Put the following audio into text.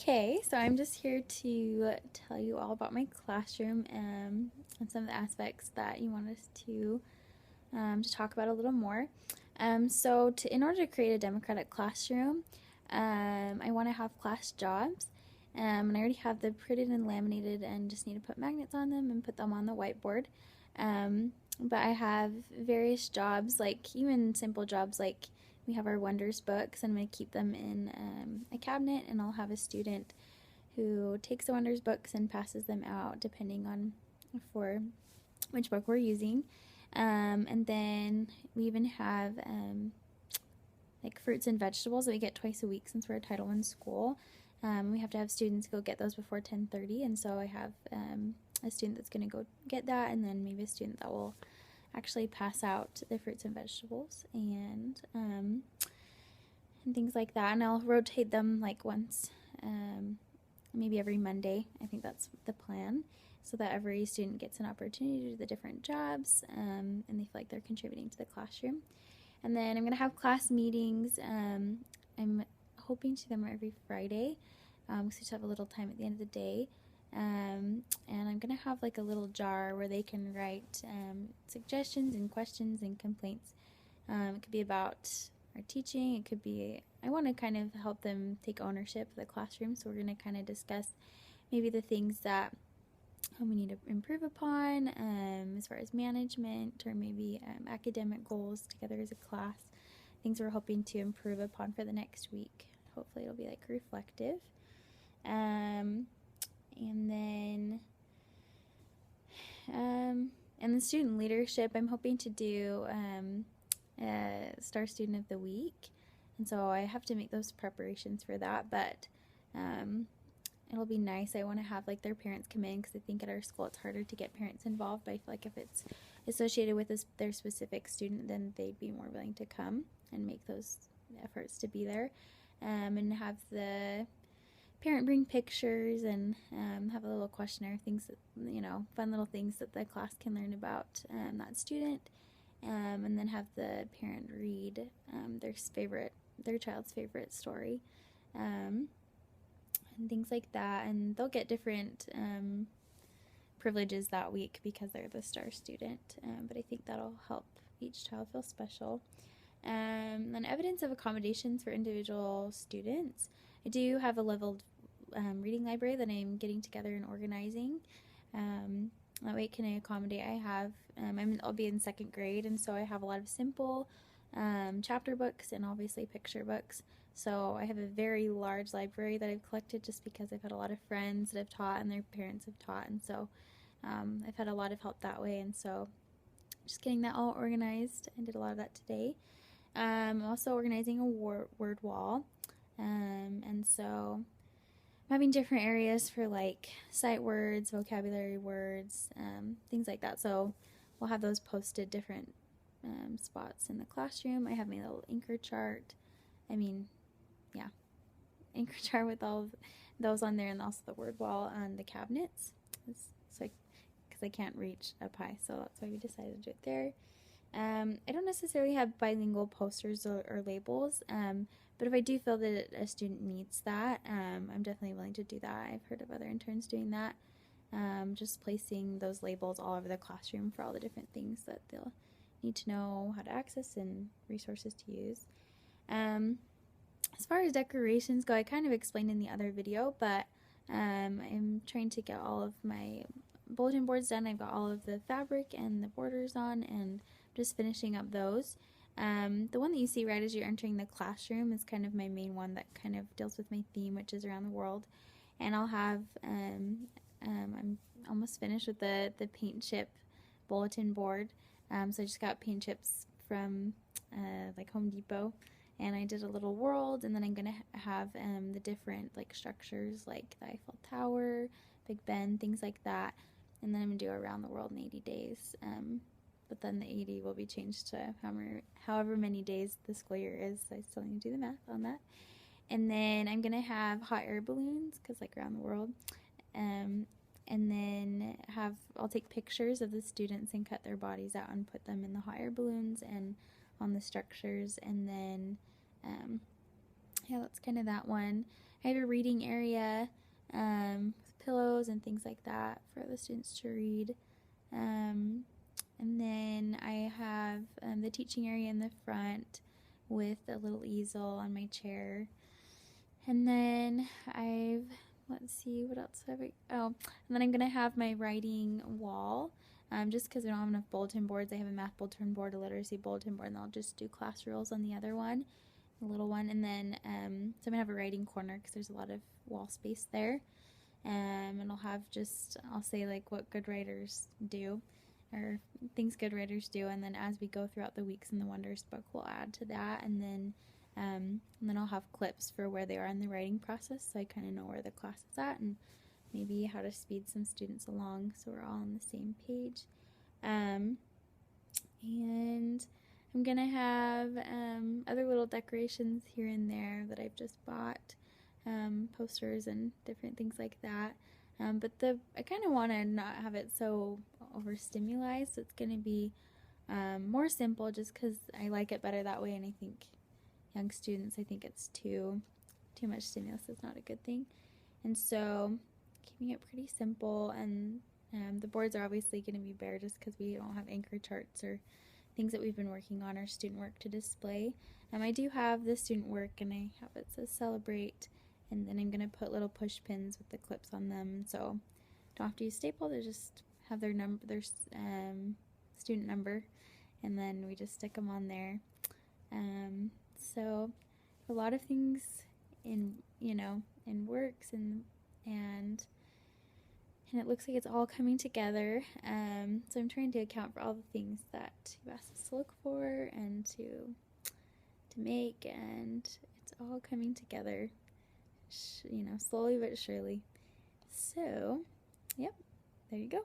Okay, so I'm just here to tell you all about my classroom and some of the aspects that you want us to talk about a little more. In order to create a democratic classroom, I want to have class jobs, and I already have them printed and laminated, and just need to put magnets on them and put them on the whiteboard. But I have various jobs, like even simple jobs, like we have our Wonders books, and I'm going to keep them in a cabinet, and I'll have a student who takes the Wonders books and passes them out depending on for which book we're using. And then we even have like fruits and vegetables that we get twice a week since we're a Title I school. We have to have students go get those before 10:30, and so I have a student that's going to go get that, and then maybe a student that will actually pass out the fruits and vegetables and things like that. And I'll rotate them like once, maybe every Monday. I think that's the plan, so that every student gets an opportunity to do the different jobs, and they feel like they're contributing to the classroom. And then I'm going to have class meetings. I'm hoping to do them every Friday, because we just have a little time at the end of the day. And I'm going to have like a little jar where they can write suggestions and questions and complaints. It could be about our teaching. It could be, I want to kind of help them take ownership of the classroom. So we're going to kind of discuss maybe the things that we need to improve upon as far as management, or maybe academic goals together as a class, things we're hoping to improve upon for the next week. Hopefully it'll be like reflective. And then and the student leadership, I'm hoping to do Star Student of the Week, and so I have to make those preparations for that, but it'll be nice. I want to have like their parents come in, because I think at our school it's harder to get parents involved, but I feel like if it's associated with their specific student, then they'd be more willing to come and make those efforts to be there, and have the parent bring pictures and have a little questionnaire, things that, fun little things that the class can learn about that student, and then have the parent read their child's favorite story, and things like that. And they'll get different privileges that week because they're the star student, but I think that'll help each child feel special. And evidence of accommodations for individual students. I do have a leveled reading library that I'm getting together and organizing. That way it can accommodate. I'll be in second grade, and so I have a lot of simple chapter books and obviously picture books. So I have a very large library that I've collected just because I've had a lot of friends that have taught and their parents have taught, and so I've had a lot of help that way, and so just getting that all organized. I did a lot of that today. I'm also organizing a word wall, and so I'm having different areas for like sight words, vocabulary words, things like that. So we'll have those posted different spots in the classroom. I have my little anchor chart. Anchor chart with all of those on there, and also the word wall on the cabinets. So because I can't reach up high, so that's why we decided to do it there. I don't necessarily have bilingual posters or labels, but if I do feel that a student needs that, I'm definitely willing to do that. I've heard of other interns doing that, just placing those labels all over the classroom for all the different things that they'll need to know how to access and resources to use. As far as decorations go, I kind of explained in the other video, but I'm trying to get all of my bulletin boards done. I've got all of the fabric and the borders on, and just finishing up those. The one that you see right as you're entering the classroom is kind of my main one that kind of deals with my theme, which is around the world. And I'll have, I'm almost finished with the paint chip bulletin board. So I just got paint chips from like Home Depot, and I did a little world, and then I'm going to have the different like structures like the Eiffel Tower, Big Ben, things like that. And then I'm going to do around the world in 80 days. But then the 80 will be changed to however many days the school year is. So I still need to do the math on that. And then I'm going to have hot air balloons, because like around the world. And then I'll take pictures of the students and cut their bodies out and put them in the hot air balloons and on the structures. And then yeah, that's kind of that one. I have a reading area with pillows and things like that for the students to read. And then I have the teaching area in the front with a little easel on my chair. And then let's see, what else have I, oh, and then I'm going to have my writing wall. Just because we don't have enough bulletin boards, I have a math bulletin board, a literacy bulletin board, and I'll just do class rules on the other one, the little one. And then, so I'm going to have a writing corner because there's a lot of wall space there. And I'll say like what good writers do, or things good writers do, and then as we go throughout the weeks in the Wonders book, we'll add to that, and then I'll have clips for where they are in the writing process, so I kind of know where the class is at, and maybe how to speed some students along so we're all on the same page. And I'm gonna have other little decorations here and there that I've just bought, posters and different things like that. But I kind of want to not have it so overstimulated, so it's going to be more simple just because I like it better that way, and I think young students, I think it's too much stimulus is not a good thing. And so keeping it pretty simple, and the boards are obviously going to be bare just because we don't have anchor charts or things that we've been working on, our student work to display. I do have the student work, and I have it says celebrate, and then I'm going to put little push pins with the clips on them, so don't have to use staple, they just have their number, their student number, and then we just stick them on there. So a lot of things in works, and it looks like it's all coming together. So I'm trying to account for all the things that you asked us to look for and to make, and it's all coming together, slowly but surely. So, yep, there you go.